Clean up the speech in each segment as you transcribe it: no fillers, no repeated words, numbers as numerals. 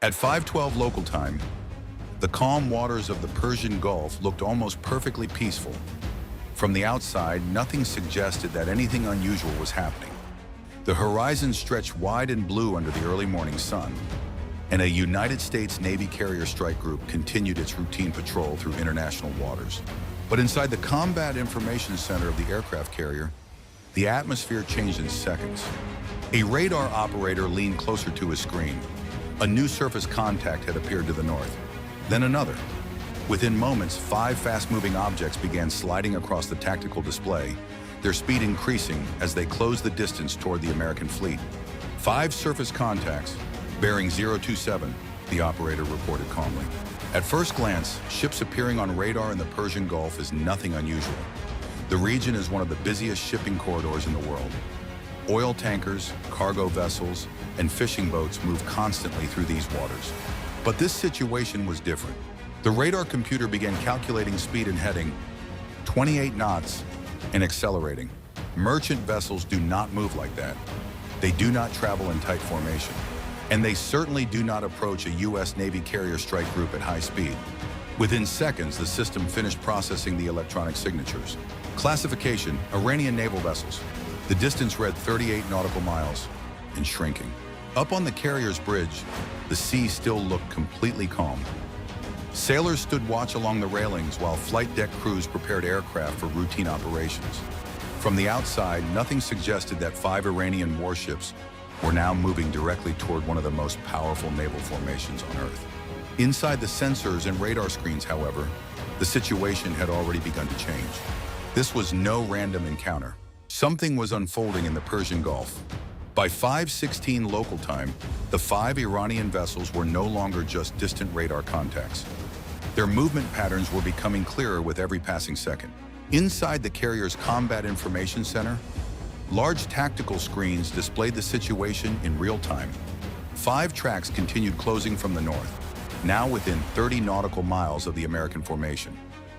At 5:12 local time, the calm waters of the Persian Gulf looked almost perfectly peaceful. From the outside, nothing suggested that anything unusual was happening. The horizon stretched wide and blue under the early morning sun, and a United States Navy carrier strike group continued its routine patrol through international waters. But inside the Combat Information Center of the aircraft carrier, the atmosphere changed in seconds. A radar operator leaned closer to his screen. A new surface contact had appeared to the north, then another. Within moments, 5 fast-moving objects began sliding across the tactical display, their speed increasing as they closed the distance toward the American fleet. 5 surface contacts, bearing 027, the operator reported calmly. At first glance, ships appearing on radar in the Persian Gulf is nothing unusual. The region is one of the busiest shipping corridors in the world. Oil tankers, cargo vessels, and fishing boats move constantly through these waters. But this situation was different. The radar computer began calculating speed and heading, 28 knots, and accelerating. Merchant vessels do not move like that. They do not travel in tight formation. And they certainly do not approach a U.S. Navy carrier strike group at high speed. Within seconds, the system finished processing the electronic signatures. Classification: Iranian naval vessels. The distance read 38 nautical miles and shrinking. Up on the carrier's bridge, the sea still looked completely calm. Sailors stood watch along the railings while flight deck crews prepared aircraft for routine operations. From the outside, nothing suggested that 5 Iranian warships were now moving directly toward one of the most powerful naval formations on Earth. Inside the sensors and radar screens, however, the situation had already begun to change. This was no random encounter. Something was unfolding in the Persian Gulf. By 5:16 local time, the 5 Iranian vessels were no longer just distant radar contacts. Their movement patterns were becoming clearer with every passing second. Inside the carrier's Combat Information Center, large tactical screens displayed the situation in real time. 5 tracks continued closing from the north, now within 30 nautical miles of the American formation.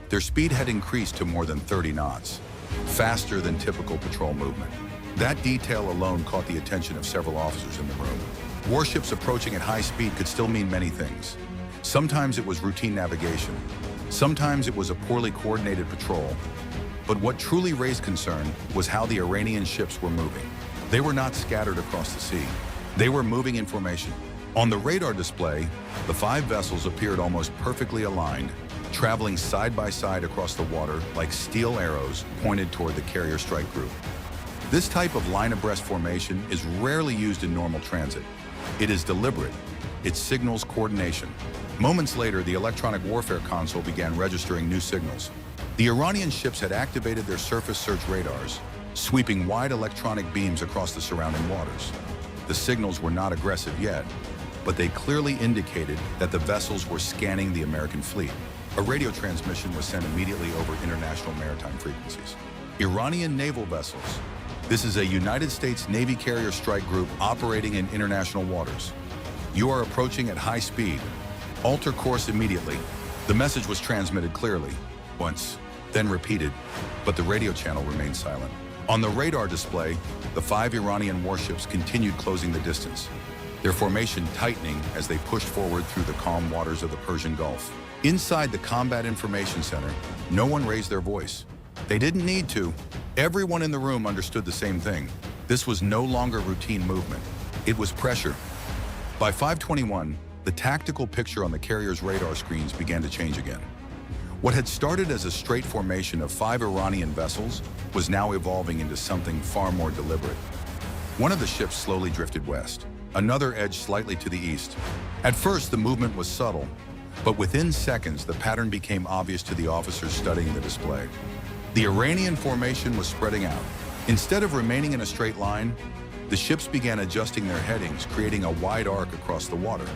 Their speed had increased to more than 30 knots, faster than typical patrol movement. That detail alone caught the attention of several officers in the room. Warships approaching at high speed could still mean many things. Sometimes it was routine navigation. Sometimes it was a poorly coordinated patrol. But what truly raised concern was how the Iranian ships were moving. They were not scattered across the sea. They were moving in formation. On the radar display, the 5 vessels appeared almost perfectly aligned, traveling side by side across the water like steel arrows pointed toward the carrier strike group. This type of line abreast formation is rarely used in normal transit. It is deliberate. It signals coordination. Moments later, the electronic warfare console began registering new signals. The Iranian ships had activated their surface search radars, sweeping wide electronic beams across the surrounding waters. The signals were not aggressive yet, but they clearly indicated that the vessels were scanning the American fleet. A radio transmission was sent immediately over international maritime frequencies. Iranian naval vessels. This is a United States Navy carrier strike group operating in international waters. You are approaching at high speed. Alter course immediately. The message was transmitted clearly, once, then repeated, but the radio channel remained silent. On the radar display, the 5 Iranian warships continued closing the distance, their formation tightening as they pushed forward through the calm waters of the Persian Gulf. Inside the Combat Information Center, no one raised their voice. They didn't need to. Everyone in the room understood the same thing. This was no longer routine movement. It was pressure. By 5:21, the tactical picture on the carrier's radar screens began to change again. What had started as a straight formation of 5 Iranian vessels was now evolving into something far more deliberate. One of the ships slowly drifted west. Another edged slightly to the east. At first, the movement was subtle, but within seconds, the pattern became obvious to the officers studying the display. The Iranian formation was spreading out. Instead of remaining in a straight line, the ships began adjusting their headings, creating a wide arc across the water.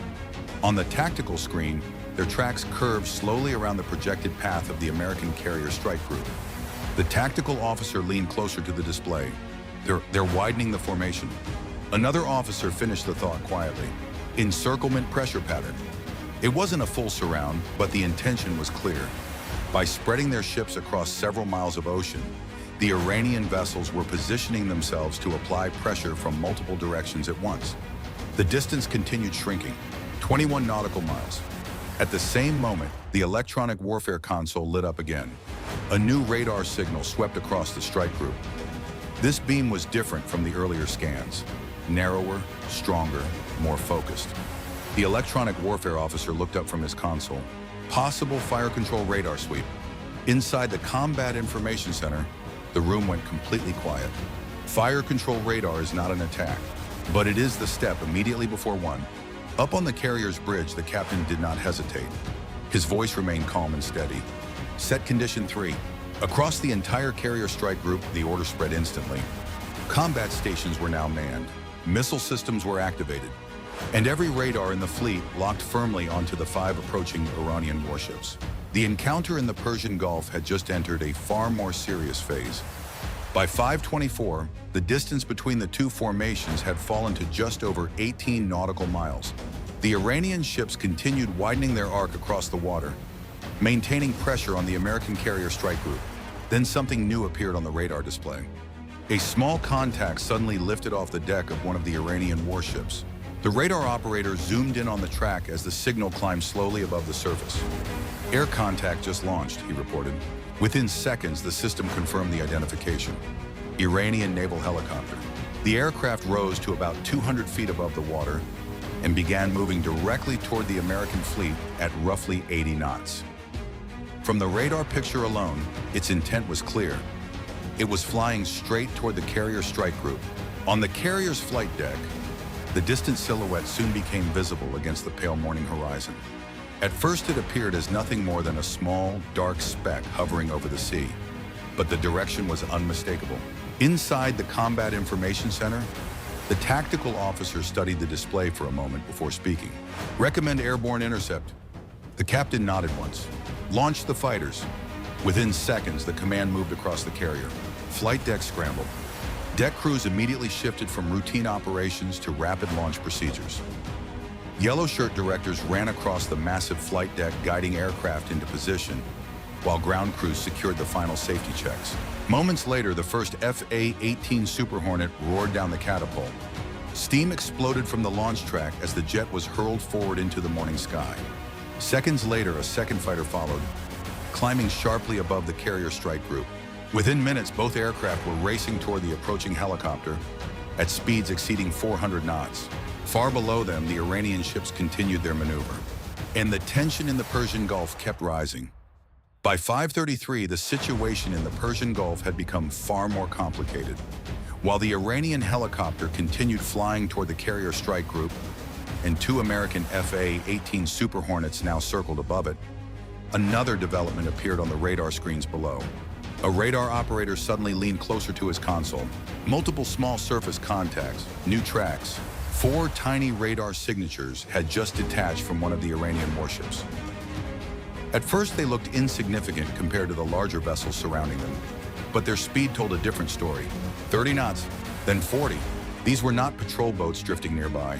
On the tactical screen, their tracks curved slowly around the projected path of the American carrier strike group. The tactical officer leaned closer to the display. They're widening the formation. Another officer finished the thought quietly. Encirclement pressure pattern. It wasn't a full surround, but the intention was clear. By spreading their ships across several miles of ocean, the Iranian vessels were positioning themselves to apply pressure from multiple directions at once. The distance continued shrinking. 21 nautical miles. At the same moment, the electronic warfare console lit up again. A new radar signal swept across the strike group. This beam was different from the earlier scans. Narrower, stronger, more focused. The electronic warfare officer looked up from his console. Possible fire control radar sweep. Inside the Combat Information Center, the room went completely quiet. Fire control radar is not an attack, but it is the step immediately before one. Up on the carrier's bridge, the captain did not hesitate. His voice remained calm and steady. Set condition 3. Across the entire carrier strike group, the order spread instantly. Combat stations were now manned. Missile systems were activated. And every radar in the fleet locked firmly onto the 5 approaching Iranian warships. The encounter in the Persian Gulf had just entered a far more serious phase. By 5:24, the distance between the two formations had fallen to just over 18 nautical miles. The Iranian ships continued widening their arc across the water, maintaining pressure on the American carrier strike group. Then something new appeared on the radar display. A small contact suddenly lifted off the deck of one of the Iranian warships. The radar operator zoomed in on the track as the signal climbed slowly above the surface. Air contact just launched, he reported. Within seconds, the system confirmed the identification. Iranian naval helicopter. The aircraft rose to about 200 feet above the water and began moving directly toward the American fleet at roughly 80 knots. From the radar picture alone, its intent was clear. It was flying straight toward the carrier strike group. On the carrier's flight deck, the distant silhouette soon became visible against the pale morning horizon. At first, it appeared as nothing more than a small, dark speck hovering over the sea, but the direction was unmistakable. Inside the Combat Information Center, the tactical officer studied the display for a moment before speaking. Recommend airborne intercept. The captain nodded once. Launch the fighters. Within seconds, the command moved across the carrier. Flight deck scrambled. Deck crews immediately shifted from routine operations to rapid launch procedures. Yellow shirt directors ran across the massive flight deck, guiding aircraft into position, while ground crews secured the final safety checks. Moments later, the first FA-18 Super Hornet roared down the catapult. Steam exploded from the launch track as the jet was hurled forward into the morning sky. Seconds later, a second fighter followed, climbing sharply above the carrier strike group. Within minutes, both aircraft were racing toward the approaching helicopter at speeds exceeding 400 knots. Far below them, the Iranian ships continued their maneuver, and the tension in the Persian Gulf kept rising. By 5:33, the situation in the Persian Gulf had become far more complicated. While the Iranian helicopter continued flying toward the carrier strike group, and 2 American FA-18 Super Hornets now circled above it, another development appeared on the radar screens below. A radar operator suddenly leaned closer to his console. Multiple small surface contacts, new tracks, 4 tiny radar signatures had just detached from one of the Iranian warships. At first, they looked insignificant compared to the larger vessels surrounding them, but their speed told a different story. 30 knots, then 40. These were not patrol boats drifting nearby.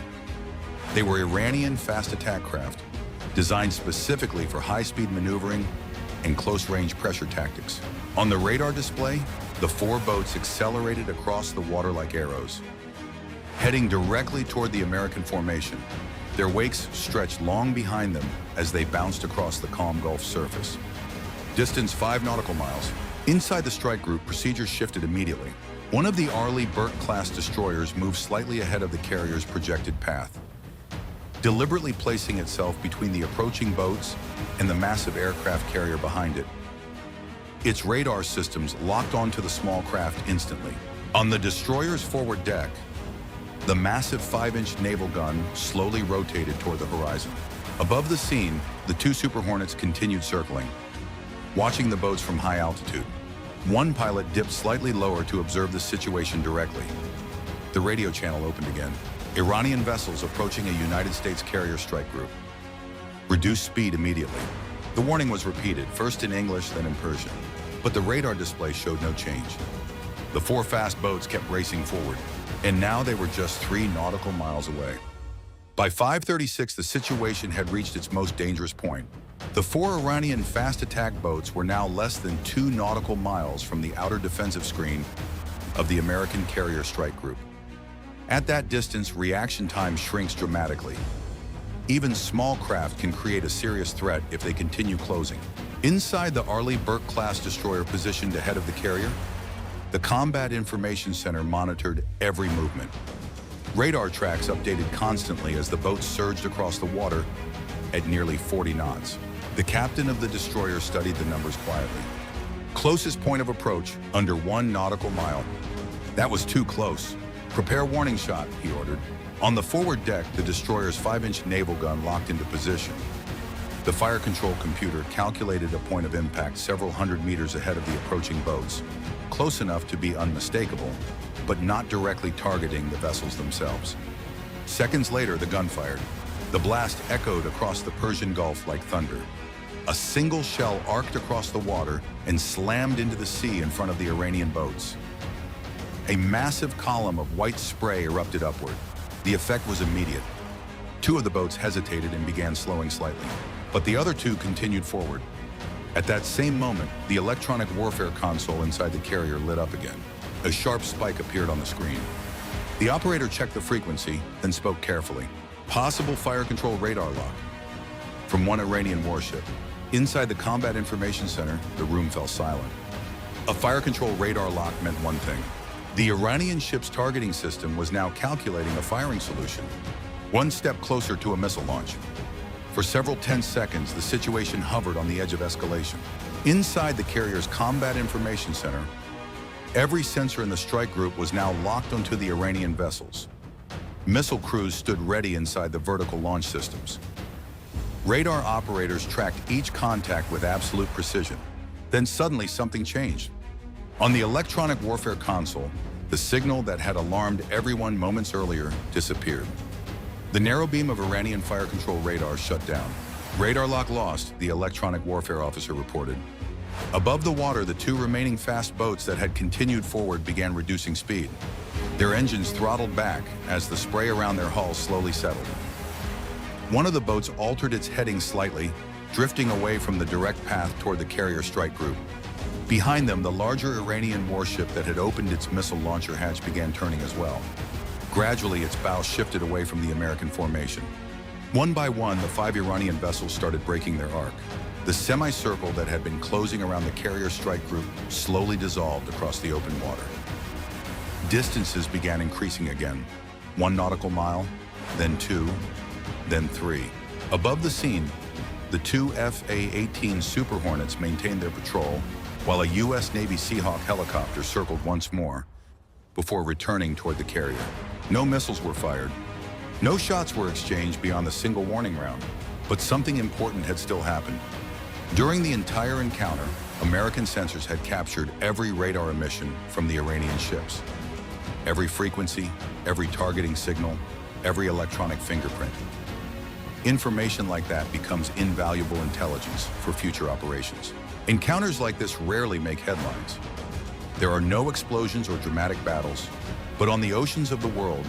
They were Iranian fast attack craft, designed specifically for high-speed maneuvering and close-range pressure tactics. On the radar display, the 4 boats accelerated across the water like arrows, heading directly toward the American formation. Their wakes stretched long behind them as they bounced across the calm Gulf surface. Distance 5 nautical miles. Inside the strike group, procedures shifted immediately. One of the Arleigh Burke-class destroyers moved slightly ahead of the carrier's projected path, deliberately placing itself between the approaching boats and the massive aircraft carrier behind it. Its radar systems locked onto the small craft instantly. On the destroyer's forward deck, the massive 5-inch naval gun slowly rotated toward the horizon. Above the scene, the 2 Super Hornets continued circling, watching the boats from high altitude. One pilot dipped slightly lower to observe the situation directly. The radio channel opened again. Iranian vessels approaching a United States carrier strike group. Reduce speed immediately. The warning was repeated, first in English, then in Persian, but the radar display showed no change. The 4 fast boats kept racing forward, and now they were just 3 nautical miles away. By 5:36, the situation had reached its most dangerous point. The 4 Iranian fast attack boats were now less than 2 nautical miles from the outer defensive screen of the American carrier strike group. At that distance, reaction time shrinks dramatically. Even small craft can create a serious threat if they continue closing. Inside the Arleigh Burke-class destroyer positioned ahead of the carrier, the Combat Information Center monitored every movement. Radar tracks updated constantly as the boats surged across the water at nearly 40 knots. The captain of the destroyer studied the numbers quietly. Closest point of approach, under 1 nautical mile. That was too close. Prepare warning shot, he ordered. On the forward deck, the destroyer's 5-inch naval gun locked into position. The fire control computer calculated a point of impact several hundred meters ahead of the approaching boats, close enough to be unmistakable, but not directly targeting the vessels themselves. Seconds later, the gun fired. The blast echoed across the Persian Gulf like thunder. A single shell arced across the water and slammed into the sea in front of the Iranian boats. A massive column of white spray erupted upward. The effect was immediate. 2 of the boats hesitated and began slowing slightly, but the other 2 continued forward. At that same moment, the electronic warfare console inside the carrier lit up again. A sharp spike appeared on the screen. The operator checked the frequency, then spoke carefully. Possible fire control radar lock. From one Iranian warship. Inside the Combat Information Center, the room fell silent. A fire control radar lock meant one thing. The Iranian ship's targeting system was now calculating a firing solution, one step closer to a missile launch. For several tense seconds, the situation hovered on the edge of escalation. Inside the carrier's Combat Information Center, every sensor in the strike group was now locked onto the Iranian vessels. Missile crews stood ready inside the vertical launch systems. Radar operators tracked each contact with absolute precision. Then suddenly something changed. On the electronic warfare console, the signal that had alarmed everyone moments earlier disappeared. The narrow beam of Iranian fire control radar shut down. Radar lock lost, the electronic warfare officer reported. Above the water, the 2 remaining fast boats that had continued forward began reducing speed. Their engines throttled back as the spray around their hulls slowly settled. One of the boats altered its heading slightly, drifting away from the direct path toward the carrier strike group. Behind them, the larger Iranian warship that had opened its missile launcher hatch began turning as well. Gradually, its bow shifted away from the American formation. One by one, the 5 Iranian vessels started breaking their arc. The semicircle that had been closing around the carrier strike group slowly dissolved across the open water. Distances began increasing again. 1 nautical mile, then 2, then 3. Above the scene, the 2 FA-18 Super Hornets maintained their patrol, while a U.S. Navy Seahawk helicopter circled once more before returning toward the carrier. No missiles were fired. No shots were exchanged beyond the single warning round, but something important had still happened. During the entire encounter, American sensors had captured every radar emission from the Iranian ships. Every frequency, every targeting signal, every electronic fingerprint. Information like that becomes invaluable intelligence for future operations. Encounters like this rarely make headlines. There are no explosions or dramatic battles, but on the oceans of the world,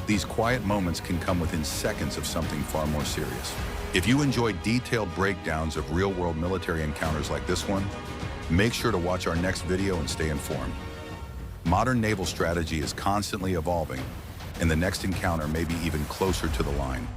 these quiet moments can come within seconds of something far more serious. If you enjoy detailed breakdowns of real-world military encounters like this one, make sure to watch our next video and stay informed. Modern naval strategy is constantly evolving, and the next encounter may be even closer to the line.